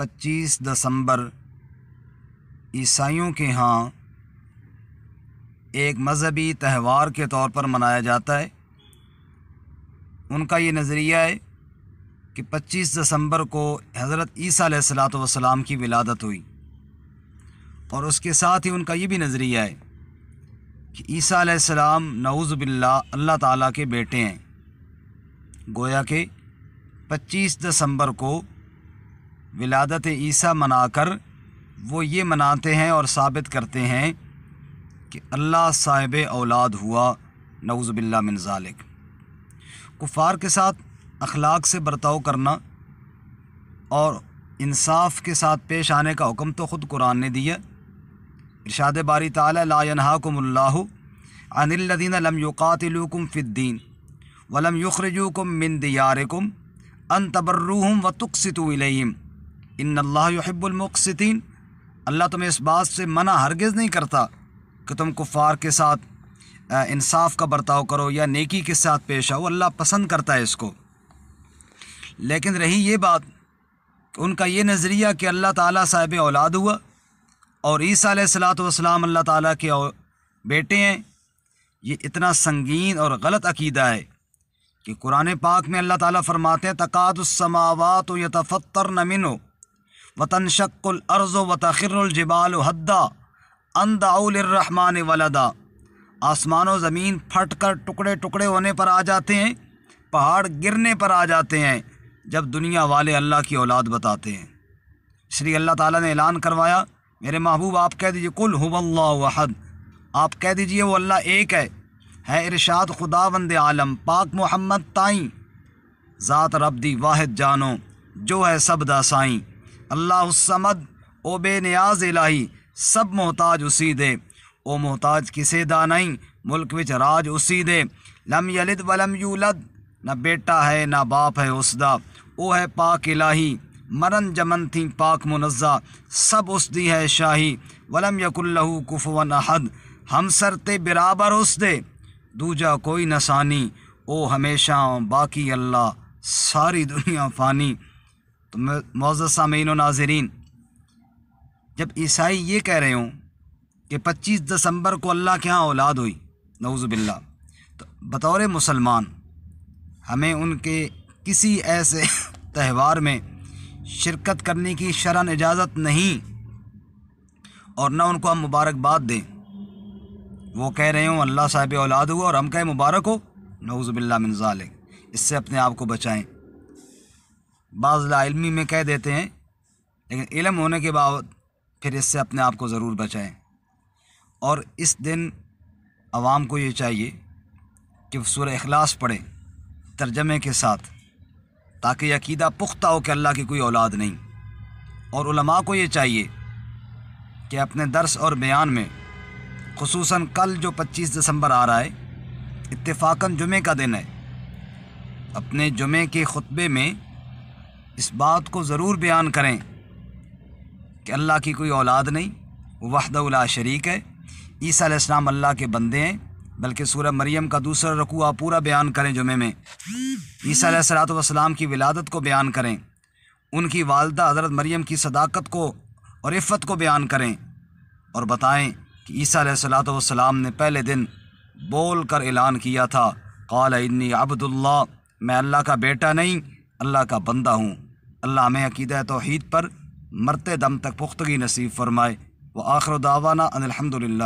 25 دسمبر عیسائیوں کے ہاں ایک مذہبی تہوار کے طور پر منایا جاتا ہے۔ ان کا یہ نظریہ ہے کہ 25 دسمبر کو حضرت عیسیٰ علیہ الصلاۃ والسلام کی ولادت ہوئی، اور اس کے ساتھ ہی ان کا یہ بھی نظریہ ہے کہ عیسیٰ علیہ السلام نعوذ باللہ اللہ تعالیٰ کے بیٹے ہیں۔ گویا کہ 25 دسمبر کو ولادت عیسیٰ منا کر وہ یہ مناتے ہیں اور ثابت کرتے ہیں کہ اللہ صاحب اولاد ہوا، نعوذ باللہ من ذالک۔ کفار کے ساتھ اخلاق سے برتاؤ کرنا اور انصاف کے ساتھ پیش آنے کا حکم تو خود قرآن نے دیا۔ ارشاد باری تعالی لا ینہاکم اللہ عن الذین لم یقاتلوکم فی الدین ولم یخرجوکم من دیارکم ان تبروہم وتقسطوا الیہم ان اللہ یحب المقسطین۔ اللہ تمہیں اس بات سے منع ہرگز نہیں کرتا کہ تم کفار کے ساتھ انصاف کا برتاؤ کرو یا نیکی کے ساتھ پیش آؤ، اللہ پسند کرتا ہے اس کو۔ لیکن رہی یہ بات کہ ان کا یہ نظریہ کہ اللہ تعالیٰ صاحب اولاد ہوا اور عیسیٰ علیہ الصلاۃ والسلام اللہ تعالیٰ کے بیٹے ہیں، یہ اتنا سنگین اور غلط عقیدہ ہے کہ قرآن پاک میں اللہ تعالیٰ فرماتے ہیں تکاد السماوات یتفطرن منہ وتنشق الارض وتخر الجبال حدا ان دعوا للرحمن ولدا۔ آسمان و زمین پھٹ کر ٹکڑے ٹکڑے ہونے پر آ جاتے ہیں، پہاڑ گرنے پر آ جاتے ہیں جب دنیا والے اللہ کی اولاد بتاتے ہیں۔ اس لیے اللہ تعالیٰ نے اعلان کروایا میرے محبوب آپ کہہ دیجئے قل هو اللہ احد، آپ کہہ دیجئے وہ اللہ ایک ہے ارشاد خداوند عالم پاک محمد تائیں، ذات رب دی واحد جانو جو ہے سب دا سائیں، اللہ الصمد او بے نیاز الہی سب محتاج اسی دے، او محتاج کسے دا نہیں ملک وچ راج اسی دے، لم یلد ولم یولد نہ بیٹا ہے نہ باپ ہے اس دا، او ہے پاک الہی مرن جمن تھی پاک منزہ سب اس دی ہے شاہی، ولم یکن لہو کفوا احد ہم سرتے برابر اس دے دوجا کوئی نسانی، او ہمیشہ باقی اللہ ساری دنیا فانی۔ تو معزز سامعین و ناظرین، جب عیسائی یہ کہہ رہے ہوں کہ 25 دسمبر کو اللہ کے ہاں اولاد ہوئی نعوذ باللہ، تو بطور مسلمان ہمیں ان کے کسی ایسے تہوار میں شرکت کرنے کی شرعاً اجازت نہیں، اور نہ ان کو ہم مبارکباد دیں۔ وہ کہہ رہے ہوں اللہ صاحب اولاد ہوا اور ہم کہیں مبارک ہو، نعوذ باللہ من ذالک، اس سے اپنے آپ کو بچائیں۔ بعض لا علمی میں کہہ دیتے ہیں، لیکن علم ہونے کے بعد پھر اس سے اپنے آپ کو ضرور بچائیں۔ اور اس دن عوام کو یہ چاہیے کہ وہ سورہ اخلاص پڑھیں ترجمے کے ساتھ، تاکہ یہ عقیدہ پختہ ہو کہ اللہ کی کوئی اولاد نہیں۔ اور علماء کو یہ چاہیے کہ اپنے درس اور بیان میں خصوصاً کل جو 25 دسمبر آ رہا ہے اتفاقاً جمعے کا دن ہے، اپنے جمعے کے خطبے میں اس بات کو ضرور بیان کریں کہ اللہ کی کوئی اولاد نہیں، وہ وحدہ لا شریک ہے، عیسیٰ علیہ السلام اللہ کے بندے ہیں۔ بلکہ سورہ مریم کا دوسرا رکوع آپ پورا بیان کریں جمعے میں، عیسیٰ علیہ الصلاۃ والسلام کی ولادت کو بیان کریں، ان کی والدہ حضرت مریم کی صداقت کو اور عفت کو بیان کریں، اور بتائیں کہ عیسیٰ علیہ الصلاۃ والسلام نے پہلے دن بول کر اعلان کیا تھا قال انی عبد اللہ، میں اللہ کا بیٹا نہیں اللہ کا بندہ ہوں۔ اللہ ہمیں عقیدہ توحید پر مرتے دم تک پختگی نصیب فرمائے۔ وآخر دعوانا ان الحمد للہ۔